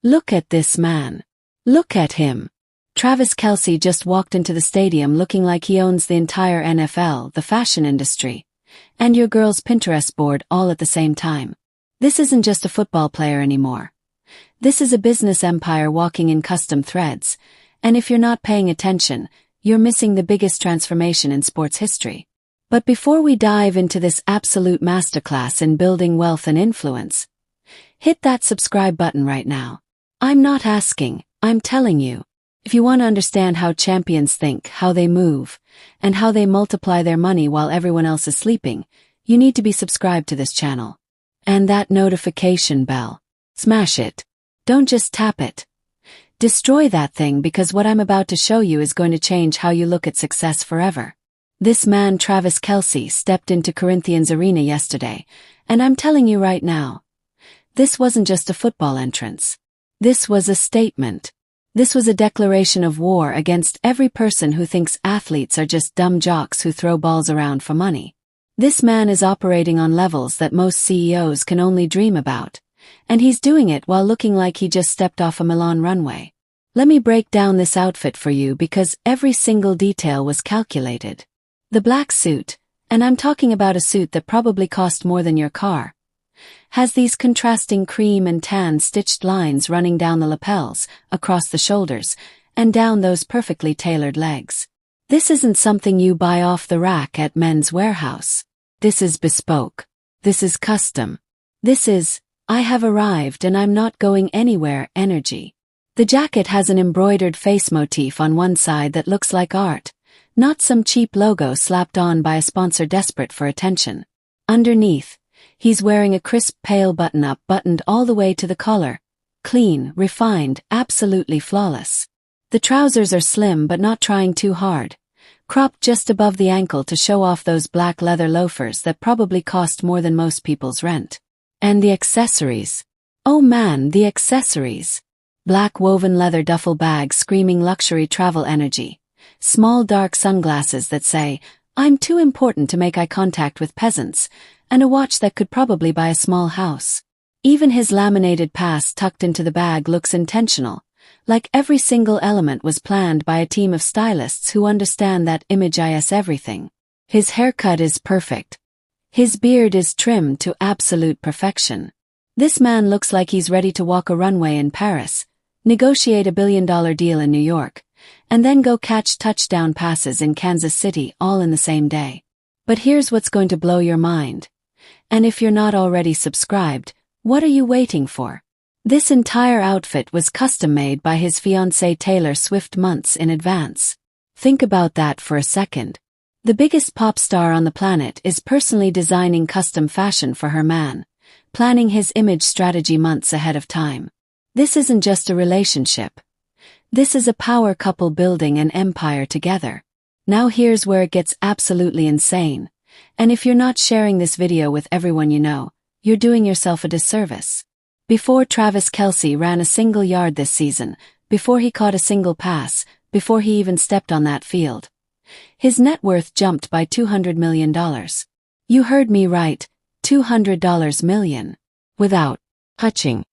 Look at this man. Look at him. Travis Kelce just walked into the stadium looking like he owns the entire NFL, the fashion industry, and your girl's Pinterest board all at the same time. This isn't just a football player anymore. This is a business empire walking in custom threads, and if you're not paying attention, you're missing the biggest transformation in sports history. But before we dive into this absolute masterclass in building wealth and influence, hit that subscribe button right now. I'm not asking, I'm telling you. If you want to understand how champions think, how they move, and how they multiply their money while everyone else is sleeping, you need to be subscribed to this channel. And that notification bell. Smash it. Don't just tap it. Destroy that thing, because what I'm about to show you is going to change how you look at success forever. This man, Travis Kelce, stepped into Corinthians Arena yesterday, and I'm telling you right now, this wasn't just a football entrance. This was a statement. This was a declaration of war against every person who thinks athletes are just dumb jocks who throw balls around for money. This man is operating on levels that most CEOs can only dream about, and he's doing it while looking like he just stepped off a Milan runway. Let me break down this outfit for you, because every single detail was calculated. The black suit, and I'm talking about a suit that probably cost more than your car, has these contrasting cream and tan stitched lines running down the lapels, across the shoulders, and down those perfectly tailored legs. This isn't something you buy off the rack at Men's Warehouse. This is bespoke. This is custom. This is, I have arrived and I'm not going anywhere energy. The jacket has an embroidered face motif on one side that looks like art, not some cheap logo slapped on by a sponsor desperate for attention. Underneath, he's wearing a crisp pale button-up buttoned all the way to the collar. Clean, refined, absolutely flawless. The trousers are slim but not trying too hard, cropped just above the ankle to show off those black leather loafers that probably cost more than most people's rent. And the accessories. Oh man, the accessories. Black woven leather duffel bag screaming luxury travel energy. Small dark sunglasses that say, I'm too important to make eye contact with peasants, and a watch that could probably buy a small house. Even his laminated pass tucked into the bag looks intentional, like every single element was planned by a team of stylists who understand that image is everything. His haircut is perfect. His beard is trimmed to absolute perfection. This man looks like he's ready to walk a runway in Paris, negotiate a billion-dollar deal in New York, and then go catch touchdown passes in Kansas City all in the same day. But here's what's going to blow your mind. And if you're not already subscribed, what are you waiting for? This entire outfit was custom-made by his fiancée Taylor Swift months in advance. Think about that for a second. The biggest pop star on the planet is personally designing custom fashion for her man, planning his image strategy months ahead of time. This isn't just a relationship. This is a power couple building an empire together. Now here's where it gets absolutely insane. And if you're not sharing this video with everyone you know, you're doing yourself a disservice. Before Travis Kelce ran a single yard this season, before he caught a single pass, before he even stepped on that field, his net worth jumped by $200 million. You heard me right, $200 million. Without touching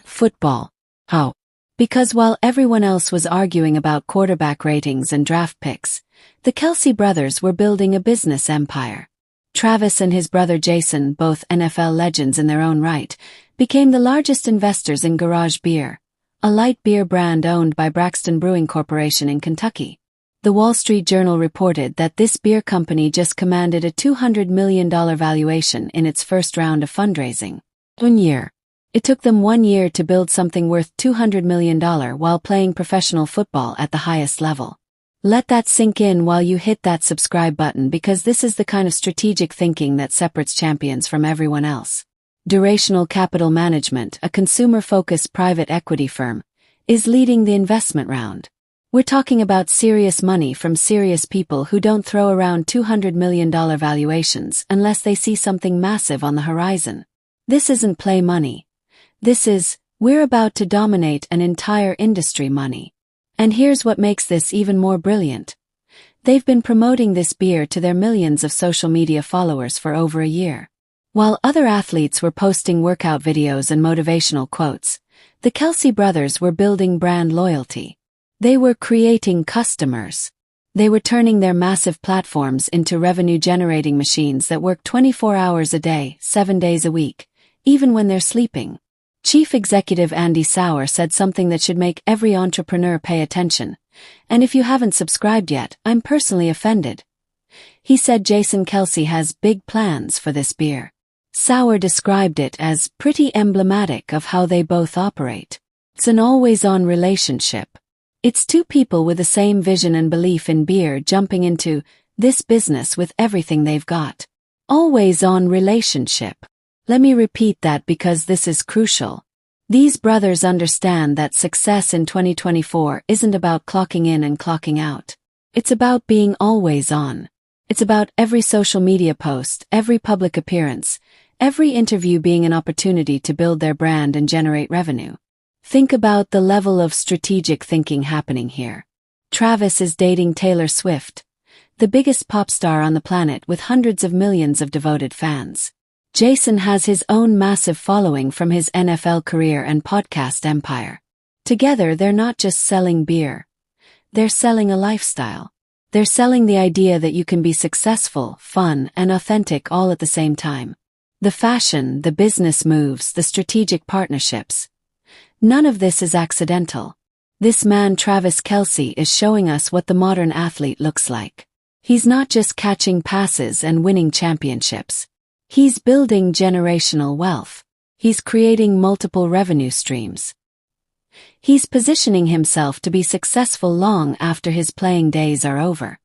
football. How? Because while everyone else was arguing about quarterback ratings and draft picks, the Kelce brothers were building a business empire. Travis and his brother Jason, both NFL legends in their own right, became the largest investors in Garage Beer, a light beer brand owned by Braxton Brewing Corporation in Kentucky. The Wall Street Journal reported that this beer company just commanded a $200 million valuation in its first round of fundraising. 1 year. It took them 1 year to build something worth $200 million while playing professional football at the highest level. Let that sink in while you hit that subscribe button, because this is the kind of strategic thinking that separates champions from everyone else. Durational Capital Management, a consumer-focused private equity firm, is leading the investment round. We're talking about serious money from serious people who don't throw around $200 million valuations unless they see something massive on the horizon. This isn't play money. This is, we're about to dominate an entire industry money. And here's what makes this even more brilliant. They've been promoting this beer to their millions of social media followers for over a year. While other athletes were posting workout videos and motivational quotes, The Kelce brothers were building brand loyalty. They were creating customers. They were turning their massive platforms into revenue-generating machines that work 24 hours a day, 7 days a week, even when they're sleeping. Chief Executive Andy Sauer said something that should make every entrepreneur pay attention. And if you haven't subscribed yet, I'm personally offended. He said Jason Kelce has big plans for this beer. Sauer described it as pretty emblematic of how they both operate. It's an always-on relationship. It's two people with the same vision and belief in beer jumping into this business with everything they've got. Always-on relationship. Let me repeat that because this is crucial. These brothers understand that success in 2024 isn't about clocking in and clocking out. It's about being always on. It's about every social media post, every public appearance, every interview being an opportunity to build their brand and generate revenue. Think about the level of strategic thinking happening here. Travis is dating Taylor Swift, the biggest pop star on the planet with hundreds of millions of devoted fans. Jason has his own massive following from his NFL career and podcast empire. Together, they're not just selling beer. They're selling a lifestyle. They're selling the idea that you can be successful, fun, and authentic all at the same time. The fashion, the business moves, the strategic partnerships. None of this is accidental. This man Travis Kelce is showing us what the modern athlete looks like. He's not just catching passes and winning championships. He's building generational wealth. He's creating multiple revenue streams. He's positioning himself to be successful long after his playing days are over.